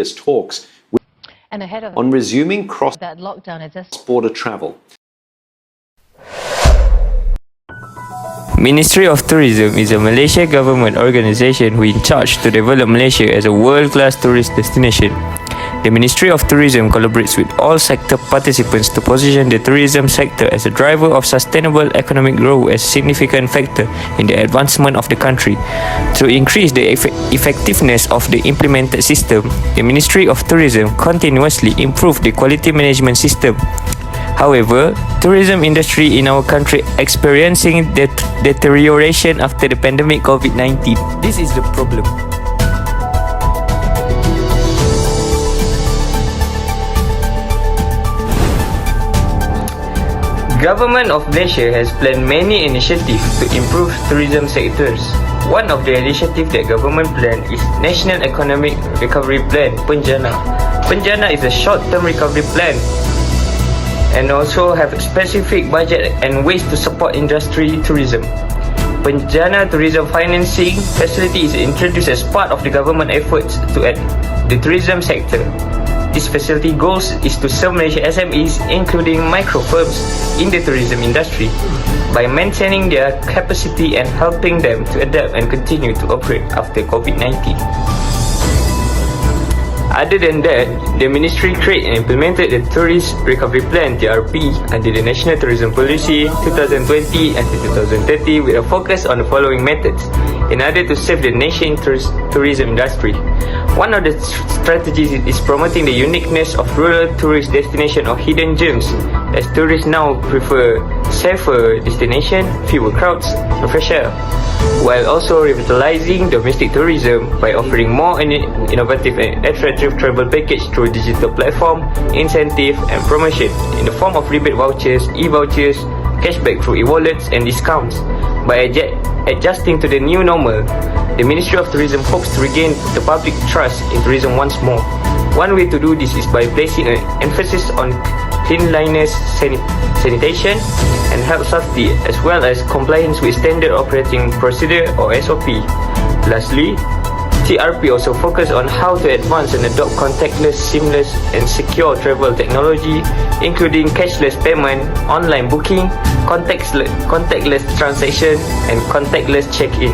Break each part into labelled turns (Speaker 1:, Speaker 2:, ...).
Speaker 1: talks
Speaker 2: and ahead of
Speaker 1: on resuming
Speaker 2: that lockdown
Speaker 1: cross-border travel.
Speaker 3: Ministry of Tourism is a Malaysia government organisation who is in charge to develop Malaysia as a world-class tourist destination. The Ministry of Tourism collaborates with all sector participants to position the tourism sector as a driver of sustainable economic growth as a significant factor in the advancement of the country. To increase the effectiveness of the implemented system, the Ministry of Tourism continuously improves the quality management system. However, tourism industry in our country experiencing deterioration after the pandemic COVID-19. This is the problem. Government of Malaysia has planned many initiatives to improve tourism sectors. One of the initiatives that government planned is National Economic Recovery Plan, PAD101. PAD101 is a short-term recovery plan and also have specific budget and ways to support industry tourism. PAD101 tourism financing facility is introduced as part of the government efforts to add the tourism sector. This facility goals is to serve Malaysia SMEs, including micro firms in the tourism industry, by maintaining their capacity and helping them to adapt and continue to operate after COVID-19. Other than that, the ministry created and implemented the Tourist Recovery Plan (TRP) under the National Tourism Policy 2020 until 2030 with a focus on the following methods in order to save the nation tourism industry. One of the strategies is promoting the uniqueness of rural tourist destination or hidden gems, as tourists now prefer safer destination, fewer crowds, and fresh air, while also revitalizing domestic tourism by offering more innovative and attractive travel package through digital platform, incentive and promotion in the form of rebate vouchers, e-vouchers, cashback through e-wallets and discounts. By adjusting to the new normal, the Ministry of Tourism hopes to regain the public trust in tourism once more. One way to do this is by placing an emphasis on cleanliness, sanitation and health safety, as well as compliance with Standard Operating Procedure or SOP. Lastly, TRP also focus on how to advance and adopt contactless, seamless and secure travel technology, including cashless payment, online booking, contactless transaction and contactless check-in.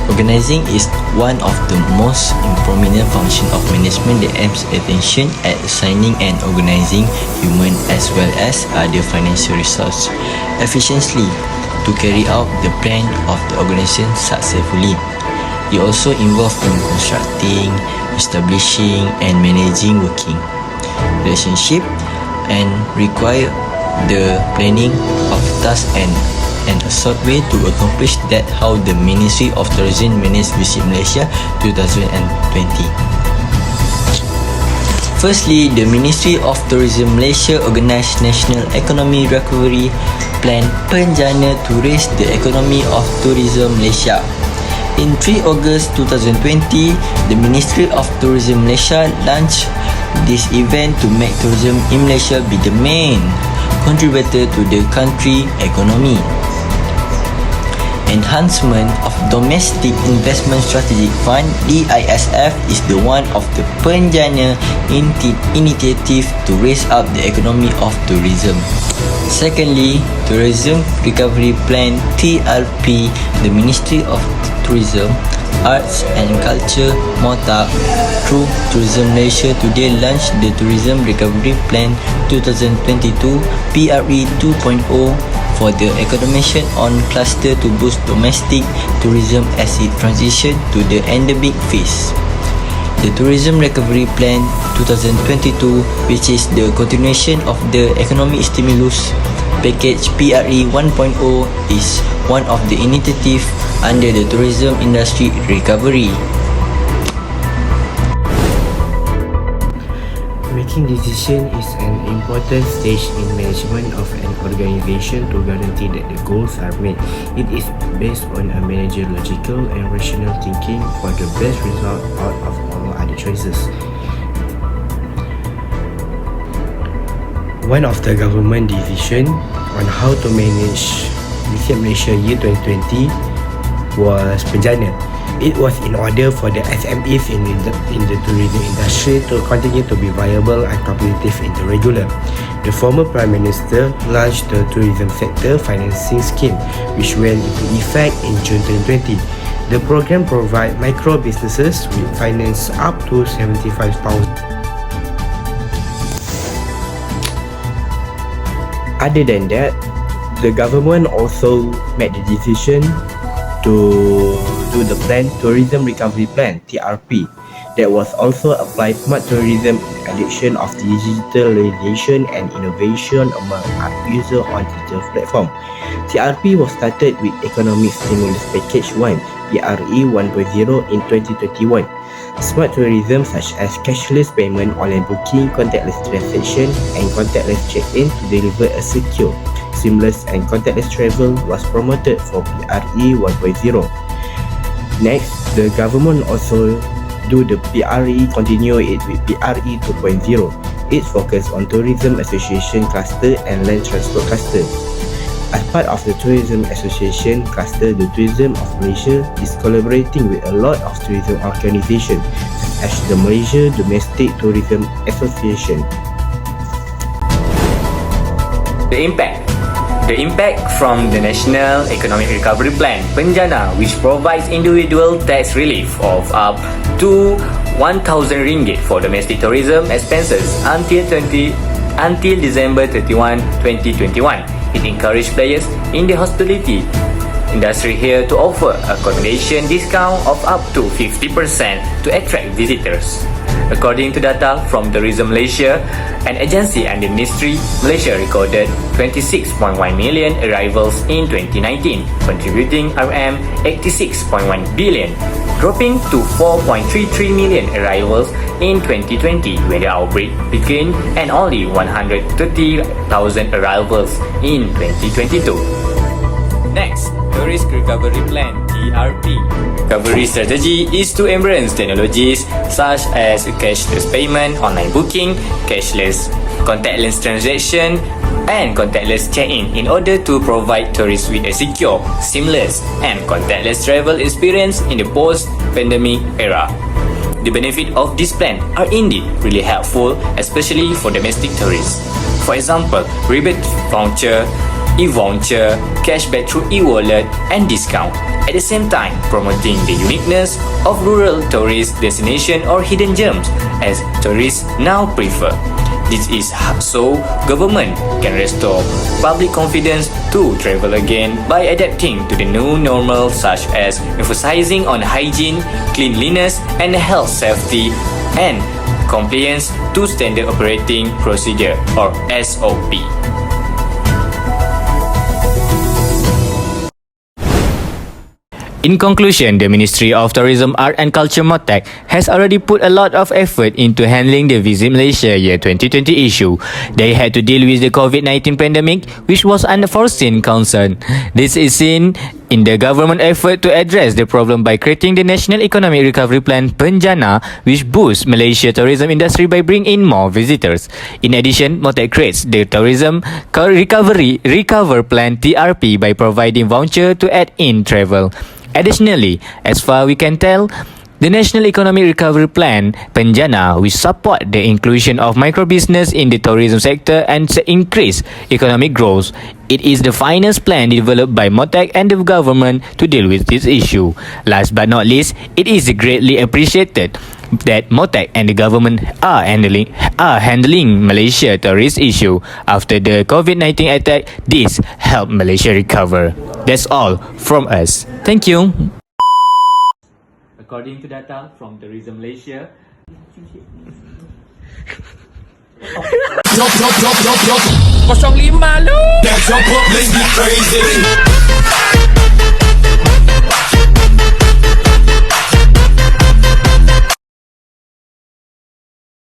Speaker 4: Organizing is one of the most prominent functions of management that aims attention at assigning and organizing human as well as other financial resources efficiently to carry out the plan of the organization successfully. It also involves in constructing, establishing and managing working relationship and require the planning of tasks and a short way to accomplish that. How the Ministry of Tourism managed Visit Malaysia 2020. Firstly, the Ministry of Tourism Malaysia organised National Economic Recovery Plan PAD101 to raise the economy of tourism Malaysia. In 3 August 2020, the Ministry of Tourism Malaysia launched this event to make tourism in Malaysia be the main contributor to the country economy. Enhancement of Domestic Investment Strategic Fund (DISF) is the one of the PAD101 initiative to raise up the economy of tourism. Secondly, Tourism Recovery Plan (TRP), the Ministry of Tourism, Arts and Culture (MOTAC) through Tourism Malaysia today launched the Tourism Recovery Plan 2022 PRE 2.0 for the accommodation on cluster to boost domestic tourism as it transition to the endemic phase. The Tourism Recovery Plan 2022, which is the continuation of the economic stimulus package PRE 1.0, is one of the initiatives under the tourism industry recovery.
Speaker 5: Making decision is an important stage in management of an organization to guarantee that the goals are met. It is based on a manager logical and rational thinking for the best result out of all other choices. One of the government decision on how to manage Visit Malaysia year 2020 was PAD101. It was in order for the SMEs in the tourism industry to continue to be viable and competitive in the regular. The former Prime Minister launched the tourism sector financing scheme, which went into effect in June 2020. The program provides micro businesses with finance up to 75,000. Other than that, the government also made the decision to do the Tourism Recovery Plan (TRP) that was also applied smart tourism in addition of digitalization and innovation among users on digital platform. TRP was started with Economic Stimulus Package 1 PRE1.0 in 2021. Smart tourism such as cashless payment, online booking, contactless transaction and contactless check-in to deliver a secure, seamless and contactless travel was promoted for PRE 1.0. Next, the government also do the PRE, continue it with PRE 2.0. It focus on tourism association cluster and land transport cluster. As part of the tourism association cluster, the Tourism of Malaysia is collaborating with a lot of tourism organizations such as the Malaysia Domestic Tourism Association.
Speaker 3: The impact from the National Economic Recovery Plan Penjana, which provides individual tax relief of up to 1,000 ringgit for domestic tourism expenses until December 31, 2021. It encouraged players in the hospitality industry here to offer accommodation discount of up to 50% to attract visitors. According to data from Tourism Malaysia, an agency and the Ministry, Malaysia recorded 26.1 million arrivals in 2019, contributing RM 86.1 billion, dropping to 4.33 million arrivals in 2020 when the outbreak began, and only 130,000 arrivals in 2022. Next, Tourist Recovery Plan (TRP). Recovery strategy is to embrace technologies such as cashless payment, online booking, cashless contactless transaction, and contactless check-in in order to provide tourists with a secure, seamless, and contactless travel experience in the post-pandemic era. The benefits of this plan are indeed really helpful, especially for domestic tourists. For example, rebate voucher, e-voucher, cashback through e-wallet, and discount. At the same time, promoting the uniqueness of rural tourist destination or hidden gems, as tourists now prefer. This is so government can restore public confidence to travel again by adapting to the new normal, such as emphasizing on hygiene, cleanliness, and health safety, and compliance to standard operating procedure or SOP. In conclusion, the Ministry of Tourism, Art and Culture (MOTAC) has already put a lot of effort into handling the Visit Malaysia Year 2020 issue. They had to deal with the COVID-19 pandemic, which was an unforeseen concern. This is seen in the government effort to address the problem by creating the National Economic Recovery Plan Penjana, which boosts Malaysia tourism industry by bringing in more visitors. In addition, MOTAC creates the Tourism Recover Plan (TRP) by providing voucher to add in travel. Additionally, as far we can tell, the National Economic Recovery Plan Penjana will support the inclusion of micro-business in the tourism sector and increase economic growth. It is the finest plan developed by MOTAC and the government to deal with this issue. Last but not least, it is greatly appreciated that MOTAC and the government are handling Malaysia tourist issue. After the COVID-19 attack, this helped Malaysia recover. That's all from us. Thank you. According to data from Tourism Malaysia,
Speaker 6: Kosong 5 lu. That's your public crazy.